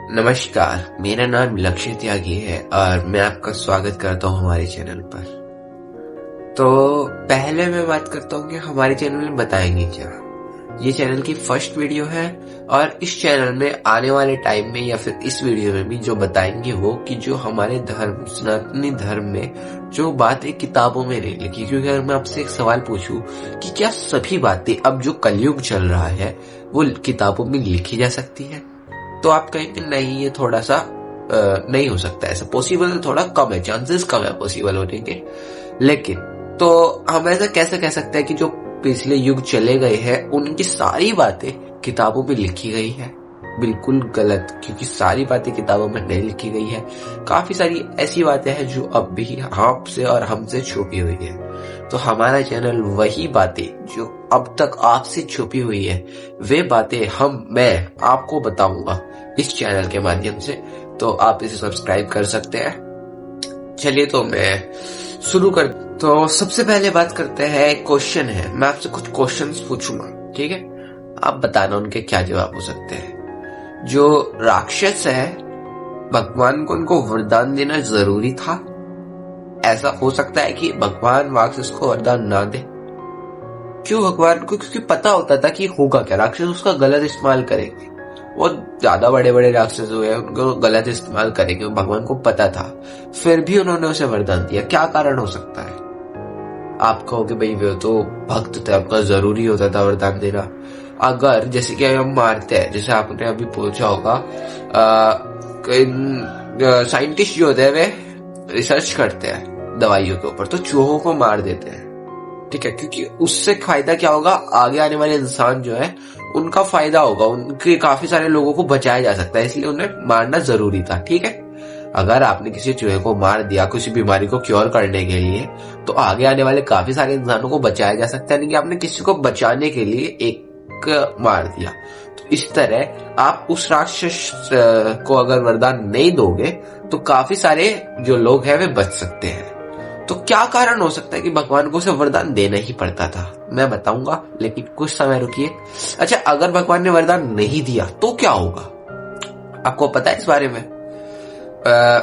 नमस्कार, मेरा नाम लक्ष्य त्यागी है और मैं आपका स्वागत करता हूँ हमारे चैनल पर। तो पहले मैं बात करता हूँ कि हमारे चैनल में बताएंगे क्या। ये चैनल की फर्स्ट वीडियो है और इस चैनल में आने वाले टाइम में या फिर इस वीडियो में भी जो बताएंगे वो कि जो हमारे धर्म सनातनी धर्म में जो बातें किताबों में नहीं लिखी। क्योंकि अगर मैं आपसे एक सवाल पूछूं कि क्या सभी बातें अब जो कलयुग चल रहा है वो किताबों में लिखी जा सकती है, तो आप कहेंगे नहीं, ये थोड़ा सा नहीं हो सकता, ऐसा पॉसिबल थोड़ा कम है, चांसेस कम है पॉसिबल होने के। लेकिन तो हम ऐसा कैसे कह सकते हैं कि जो पिछले युग चले गए हैं उनकी सारी बातें किताबों में लिखी गई है? बिल्कुल गलत, क्योंकि सारी बातें किताबों में नहीं लिखी गई है। काफी सारी ऐसी बातें हैं जो अब भी आपसे और हमसे छुपी हुई है। तो हमारा चैनल वही बातें जो अब तक आपसे छुपी हुई है वे बातें मैं आपको बताऊंगा इस चैनल के माध्यम से। तो आप इसे सब्सक्राइब कर सकते हैं। चलिए तो मैं शुरू कर। तो सबसे पहले बात करते हैं, क्वेश्चन है, मैं आपसे कुछ क्वेश्चंस पूछूंगा, ठीक है? आप बताना उनके क्या जवाब हो सकते हैं। जो राक्षस है, भगवान को उनको वरदान देना जरूरी था? ऐसा हो सकता है कि भगवान राक्षस को वरदान ना दे। क्यों भगवान को? क्योंकि पता होता था कि होगा क्या, राक्षस उसका गलत इस्तेमाल करेंगे। वो ज्यादा बड़े बड़े राक्षस हुए उनको गलत इस्तेमाल करेंगे, भगवान को पता था, फिर भी उन्होंने उसे वरदान दिया। क्या कारण हो सकता है? आप कहोगे भाई वो तो भक्त थे, आपका जरूरी होता था वरदान देना। अगर जैसे कि हम मारते हैं, जैसे आपने अभी पूछा होगा, साइंटिस्ट जो होते हैं वे रिसर्च करते हैं दवाइयों के ऊपर, तो चूहों को मार देते हैं, ठीक है? क्योंकि उससे फायदा क्या होगा, आगे आने वाले इंसान जो है उनका फायदा होगा, उनके काफी सारे लोगों को बचाया जा सकता है, इसलिए उन्हें मारना जरूरी था, ठीक है? अगर आपने किसी चूहे को मार दिया किसी बीमारी को क्योर करने के लिए, तो आगे आने वाले काफी सारे इंसानों को बचाया जा सकता है। नहीं कि आपने किसी को बचाने के लिए एक मार दिया। तो इस तरह आप उस राक्षस को अगर वरदान नहीं दोगे तो काफी सारे जो लोग हैं वे बच सकते हैं। तो क्या कारण हो सकता है कि भगवान को उसे वरदान देना ही पड़ता था? मैं बताऊंगा, लेकिन कुछ समय रुकिए। अच्छा, अगर भगवान ने वरदान नहीं दिया तो क्या होगा? आपको पता है इस बारे में?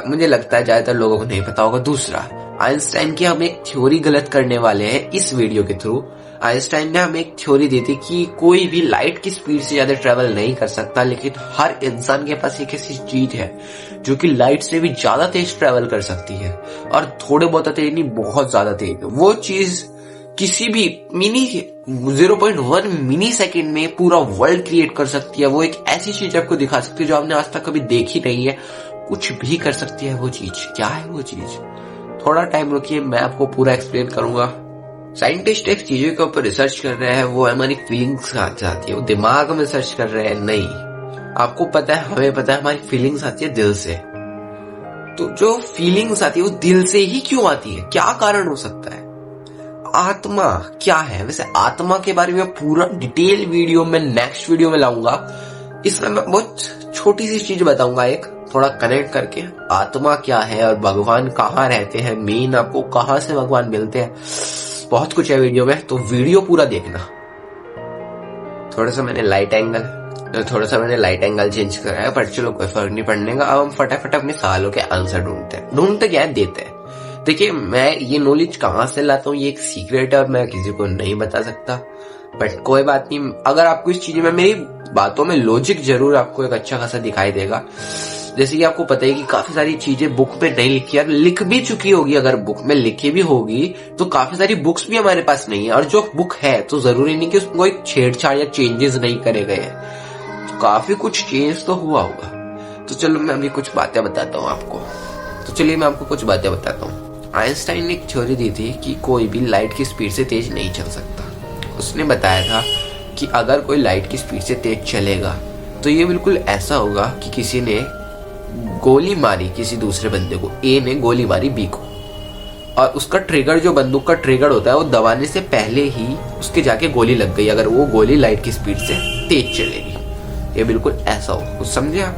मुझे लगता है ज्यादातर लोगों को नहीं पता होगा। दूसरा, आइंस्टाइन की हम एक थ्योरी गलत करने वाले हैं इस वीडियो के थ्रू। आइंस्टाइन ने हमें एक थ्योरी दी थी कि कोई भी लाइट की स्पीड से ज्यादा ट्रेवल नहीं कर सकता, लेकिन हर इंसान के पास एक ऐसी चीज है जो कि लाइट से भी ज्यादा तेज ट्रेवल कर सकती है, और थोड़े बहुत तेज नहीं, बहुत ज्यादा तेज। वो चीज किसी भी 0.1 मिनी सेकेंड में पूरा वर्ल्ड क्रिएट कर सकती है। वो एक ऐसी चीज आपको दिखा सकती है जो आपने आज तक कभी देखी नहीं है, कुछ भी कर सकती है वो चीज। क्या है वो चीज? थोड़ा टाइम रुकिए, मैं आपको पूरा एक्सप्लेन करूंगा। साइंटिस्ट एक चीजों के ऊपर रिसर्च कर रहे हैं, वो हमारी फीलिंग्स आती है, वो दिमाग में सर्च कर रहे हैं। नहीं, आपको पता है, हमें पता है, हमारी फीलिंग्स आती है दिल से। तो जो फीलिंग्स आती है वो दिल से ही क्यों आती है? क्या कारण हो सकता है? आत्मा क्या है? वैसे आत्मा के बारे में पूरा डिटेल वीडियो में नेक्स्ट वीडियो में लाऊंगा। इसमें मैं बहुत छोटी सी चीज बताऊंगा, एक थोड़ा कनेक्ट करके, आत्मा क्या है और भगवान कहाँ रहते हैं, मेन आपको कहाँ से भगवान मिलते हैं, बहुत कुछ है वीडियो में, तो वीडियो पूरा देखना। थोड़ा सा मैंने लाइट एंगल चेंज करा है, पर चलो कोई फर्क नहीं पड़ने का। अब हम फटाफट अपने सवालों के आंसर ढूंढते क्या है, देते हैं। देखिए, मैं ये नॉलेज कहाँ से लाता हूँ ये एक सीक्रेट है और मैं किसी को नहीं बता सकता, बट कोई बात नहीं। अगर आपको इस चीज में, मेरी बातों में लॉजिक जरूर आपको एक अच्छा खासा दिखाई देगा। जैसे कि आपको पता है कि काफी सारी चीजें बुक में नहीं लिखी, यार लिख भी चुकी होगी, अगर बुक में लिखी भी होगी तो काफी सारी बुक्स भी हमारे पास नहीं है, और जो बुक है तो जरूरी नहीं कि उसको एक छेड़छाड़ या चेंजेस नहीं करे गए हैं, तो काफी कुछ चेंज तो हुआ होगा। तो चलो मैं अभी कुछ बातें बताता हूँ आपको। तो चलिए मैं आपको कुछ बातें बताता हूँ। आइंस्टाइन ने एक थ्योरी दी थी कि कोई भी लाइट की स्पीड से तेज नहीं चल सकता। उसने बताया था कि अगर कोई लाइट की स्पीड से तेज चलेगा तो ये बिल्कुल ऐसा होगा कि किसी ने गोली मारी किसी दूसरे बंदे को, ए ने गोली मारी बी को, और उसका ट्रिगर, जो बंदूक का ट्रिगर होता है, वो दबाने से पहले ही उसके जाके गोली लग गई, अगर वो गोली लाइट की स्पीड से तेज चलेगी। ये बिल्कुल ऐसा हो, कुछ समझे आप?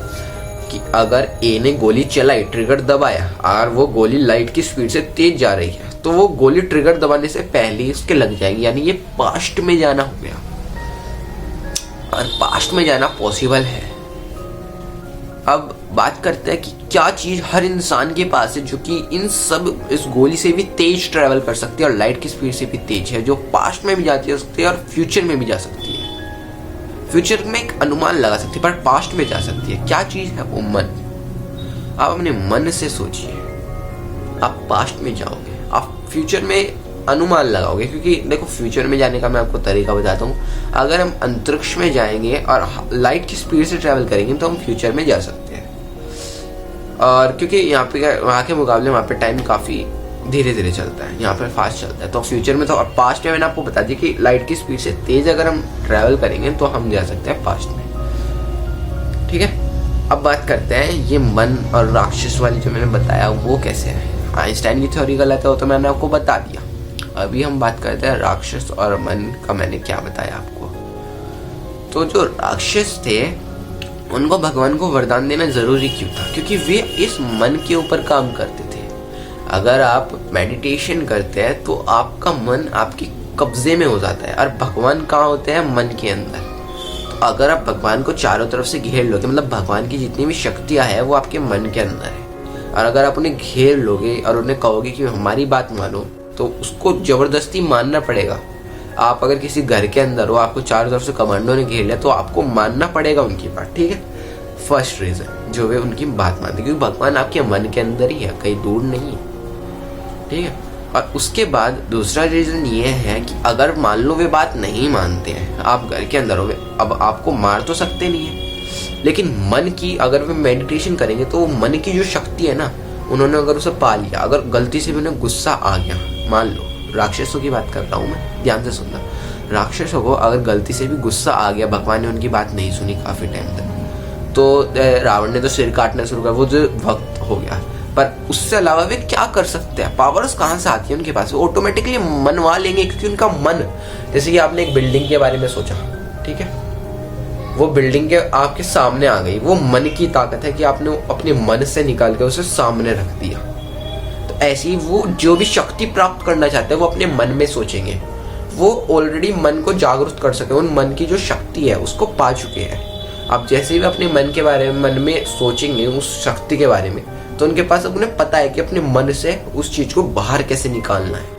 कि अगर ए ने गोली चलाई, ट्रिगर दबाया, और वो गोली लाइट की स्पीड से तेज जा रही है, तो वो गोली ट्रिगर दबाने से पहले ही उसके लग जाएगी, यानी ये पास्ट में जाना हो गया। और पास्ट में जाना पॉसिबल है। अब बात करते हैं कि क्या चीज हर इंसान के पास है जो कि इस गोली से भी तेज ट्रेवल कर सकती है और लाइट की स्पीड से भी तेज है, जो पास्ट में भी जा सकती है और फ्यूचर में भी जा सकती है। फ्यूचर में एक अनुमान लगा सकती है पर पास्ट में जा सकती है। क्या चीज है वो? मन। आप अपने मन से सोचिए, आप पास्ट में जाओगे, आप फ्यूचर में अनुमान लगाओगे, क्योंकि देखो फ्यूचर में जाने का मैं आपको तरीका बताता हूँ। अगर हम अंतरिक्ष में जाएंगे और लाइट की स्पीड से ट्रैवल करेंगे तो हम फ्यूचर में जा सकते हैं, और क्योंकि यहाँ पे वहाँ के मुकाबले वहाँ पे टाइम काफी धीरे धीरे चलता है, यहाँ पे फास्ट चलता है। तो फ्यूचर में तो, और पास्ट में मैंने आपको बता दिया कि लाइट की स्पीड से तेज अगर हम ट्रैवल करेंगे तो हम जा सकते हैं पास्ट में। ठीक है, अब बात करते हैं ये मन और राक्षस वाली जो मैंने बताया वो कैसे है। आइंस्टाइन की थ्योरी गलत है वो तो मैंने आपको बता दिया। अभी हम बात करते हैं राक्षस और मन का। मैंने क्या बताया आपको? तो जो राक्षस थे उनको भगवान को वरदान देना जरूरी क्यों था? क्योंकि वे इस मन के ऊपर काम करते थे। अगर आप मेडिटेशन करते हैं तो आपका मन आपके कब्जे में हो जाता है, और भगवान कहाँ होते हैं? मन के अंदर। तो अगर आप भगवान को चारों तरफ से घेर लोगे, मतलब भगवान की जितनी भी शक्तियां हैं वो आपके मन के अंदर है, और अगर आप उन्हें घेर लोगे और उन्हें कहोगे कि हमारी बात मानो, तो उसको जबरदस्ती मानना पड़ेगा। आप अगर किसी घर के अंदर हो, आपको चारों तरफ से कमांडो ने घेर लिया, तो आपको मानना पड़ेगा उनकी बात। ठीक है, फर्स्ट रीजन जो वे उनकी बात मानते, क्योंकि भगवान आपके मन के अंदर ही है, कहीं दूर नहीं है। ठीक है, और उसके बाद दूसरा रीजन ये है कि अगर मान लो वे बात नहीं मानते हैं, आप घर के अंदर हो, अब आपको मार तो सकते नहीं है, लेकिन मन की अगर वे मेडिटेशन करेंगे तो मन की जो शक्ति है ना, उन्होंने अगर उसे पा लिया, अगर गलती से भी उन्हें गुस्सा आ गया, मान लो राक्षसों की बात कर रहा हूँ मैं, ध्यान से सुनना, राक्षसों को अगर गलती से भी गुस्सा आ गया, भगवान ने उनकी बात नहीं सुनी काफी टाइम तक, तो रावण ने तो सिर काटना शुरू कर, वो जो वक्त हो गया। पर उससे अलावा वे क्या कर सकते हैं? पावर्स कहाँ से आती है उनके पास? वो ऑटोमेटिकली मनवा लेंगे, क्योंकि उनका मन, जैसे कि आपने एक बिल्डिंग के बारे में सोचा, ठीक है, वो बिल्डिंग के आपके सामने आ गई, वो मन की ताकत है कि आपने अपने मन से निकाल के उसे सामने रख दिया। तो ऐसी वो जो भी शक्ति प्राप्त करना चाहते हैं वो अपने मन में सोचेंगे, वो ऑलरेडी मन को जागरूक कर सके, उन मन की जो शक्ति है उसको पा चुके हैं। अब जैसे भी अपने मन के बारे में मन में सोचेंगे उस शक्ति के बारे में, तो उनके पास अब उन्हें पता है कि अपने मन से उस चीज को बाहर कैसे निकालना है।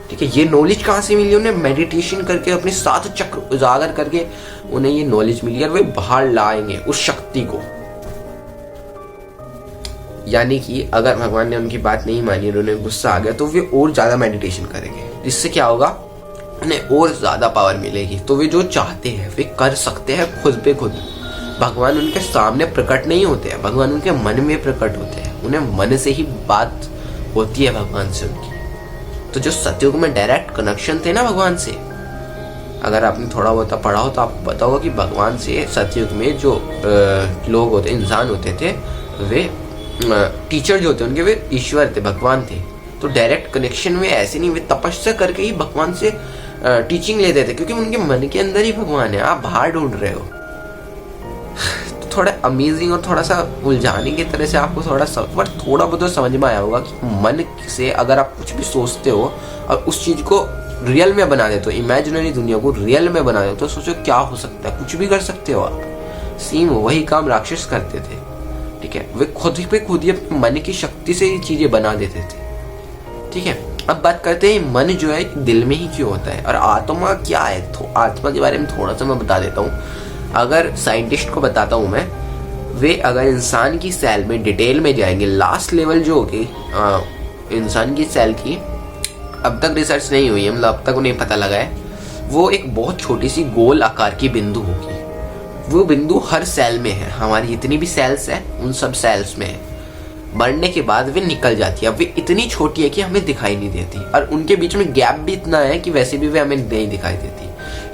ठीक है, ये नॉलेज कहाँ से मिली उन्हें? मेडिटेशन करके, अपने 7 चक्र उजागर करके उन्हें ये नॉलेज मिली, और वे बाहर लाएंगे उस शक्ति को। यानी कि अगर भगवान ने उनकी बात नहीं मानी और उन्हें गुस्सा आ गया, तो वे और ज्यादा मेडिटेशन करेंगे, जिससे क्या होगा, उन्हें और ज्यादा पावर मिलेगी। तो वे जो चाहते हैं वे कर सकते हैं खुद पे खुद। भगवान उनके सामने प्रकट नहीं होते हैं, भगवान उनके मन में प्रकट होते हैं, उन्हें मन से ही बात होती है भगवान से उनकी। तो जो सतयुग में डायरेक्ट कनेक्शन थे ना भगवान से, अगर आपने थोड़ा बहुत पढ़ा हो तो आपको पता होगा कि भगवान से सतयुग में जो लोग होते, इंसान होते थे, वे टीचर जो होते उनके, वे ईश्वर थे, भगवान थे। तो डायरेक्ट कनेक्शन में ऐसे नहीं, वे तपस्या करके ही भगवान से टीचिंग लेते थे, क्योंकि उनके मन के अंदर ही भगवान है, आप बाहर ढूंढ रहे हो। तो थोड़ा अमेजिंग और थोड़ा सा उलझाने की तरह से आपको थोड़ा बहुत समझ में आया होगा कि मन से अगर आप कुछ भी सोचते हो और उस चीज को रियल में बना देते हो, इमेजिनरी दुनिया को रियल में बना देते हो, तो सोचो क्या हो सकता है, कुछ भी कर सकते हो आप। सेम वही काम राक्षस करते थे। ठीक है, वे खुद पे खुद ही अपने मन की शक्ति से ही चीजें बना देते थे। ठीक है, अब बात करते हैं मन जो है दिल में ही क्यों होता है और आत्मा क्या है। तो आत्मा के बारे में थोड़ा सा मैं बता देता हूँ। अगर साइंटिस्ट को बताता हूँ मैं, वे अगर इंसान की सेल में डिटेल में जाएंगे, लास्ट लेवल जो होगी इंसान की सेल की, अब तक रिसर्च नहीं हुई है, मतलब अब तक उन्हें पता लगा है, वो एक बहुत छोटी सी गोल आकार की बिंदु होगी। वो बिंदु हर सेल में है, हमारी जितनी भी सेल्स है उन सब सेल्स में है। मरने के बाद वे निकल जाती है। अब वे इतनी छोटी है कि हमें दिखाई नहीं देती, और उनके बीच में गैप भी इतना है कि वैसे भी वे हमें नहीं दिखाई देती।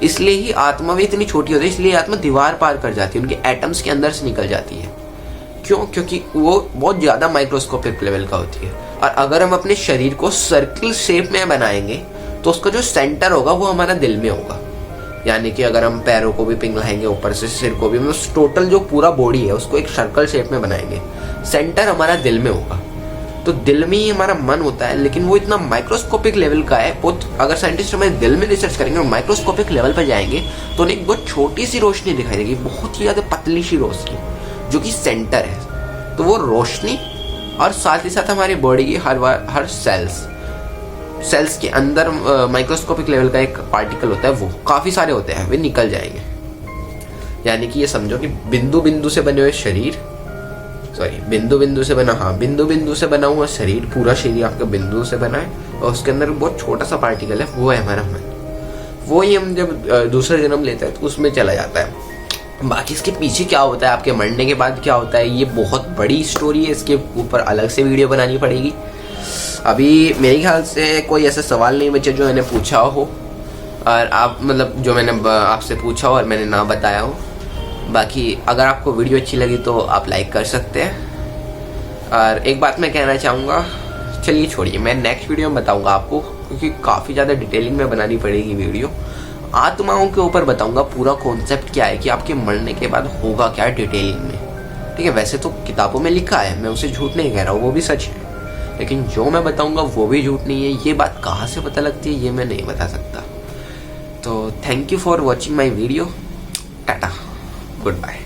इसलिए ही आत्मा भी इतनी छोटी होती है, इसलिए आत्मा दीवार पार कर जाती है, उनके एटम्स के अंदर से निकल जाती है। क्यों? क्योंकि वो बहुत ज्यादा माइक्रोस्कोपिक लेवल का होती है। और अगर हम अपने शरीर को सर्किल शेप में बनाएंगे तो उसका जो सेंटर होगा वो हमारा दिल में होगा। यानी कि अगर हम पैरों को भी पिघलाएंगे ऊपर से, सिर को भी, मतलब टोटल जो पूरा बॉडी है उसको एक सर्कल शेप में बनाएंगे, सेंटर हमारा दिल में होगा। तो दिल में ही हमारा मन होता है, लेकिन वो इतना माइक्रोस्कोपिक लेवल का है। बहुत अगर साइंटिस्ट हमारे दिल में रिसर्च करेंगे और माइक्रोस्कोपिक लेवल पर जाएंगे तो उन्हें एक बहुत छोटी सी रोशनी दिखाई देगी, बहुत ही ज्यादा पतली सी रोशनी, जो कि सेंटर है। तो वो रोशनी और साथ ही साथ हमारी बॉडी की हर सेल्स के अंदर माइक्रोस्कोपिक लेवल का एक पार्टिकल होता है, वो काफी सारे होते हैं, वे निकल जाएंगे। यानी कि ये समझो कि बिंदु बिंदु से बने हुए शरीर, बिंदु बिंदु से बना हुआ शरीर, पूरा शरीर आपका बिंदु से बना है और उसके अंदर बहुत छोटा सा पार्टिकल है, वो है हमारा मन। वो ही हम जब दूसरा जन्म लेते हैं तो उसमें चला जाता है। बाकी इसके पीछे क्या होता है, आपके मरने के बाद क्या होता है, ये बहुत बड़ी स्टोरी है, इसके ऊपर अलग से वीडियो बनानी पड़ेगी। अभी मेरे ख्याल से कोई ऐसा सवाल नहीं बचे जो मैंने पूछा हो और आप मतलब जो मैंने आपसे पूछा हो और मैंने ना बताया हो। बाकी अगर आपको वीडियो अच्छी लगी तो आप लाइक कर सकते हैं। और एक बात मैं कहना चाहूँगा, चलिए छोड़िए, मैं नेक्स्ट वीडियो में बताऊँगा आपको, क्योंकि काफ़ी ज़्यादा डिटेलिंग में बनानी पड़ेगी वीडियो। आत्माओं के ऊपर बताऊँगा पूरा कॉन्सेप्ट क्या है कि आपके मरने के बाद होगा क्या डिटेलिंग में, ठीक है। वैसे तो किताबों में लिखा है, मैं उसे झूठ नहीं कह रहा हूँ, वो भी सच है, लेकिन जो मैं बताऊँगा वो भी झूठ नहीं है। ये बात कहाँ से पता लगती है ये मैं नहीं बता सकता। तो thank you for watching my video. Tata, good bye.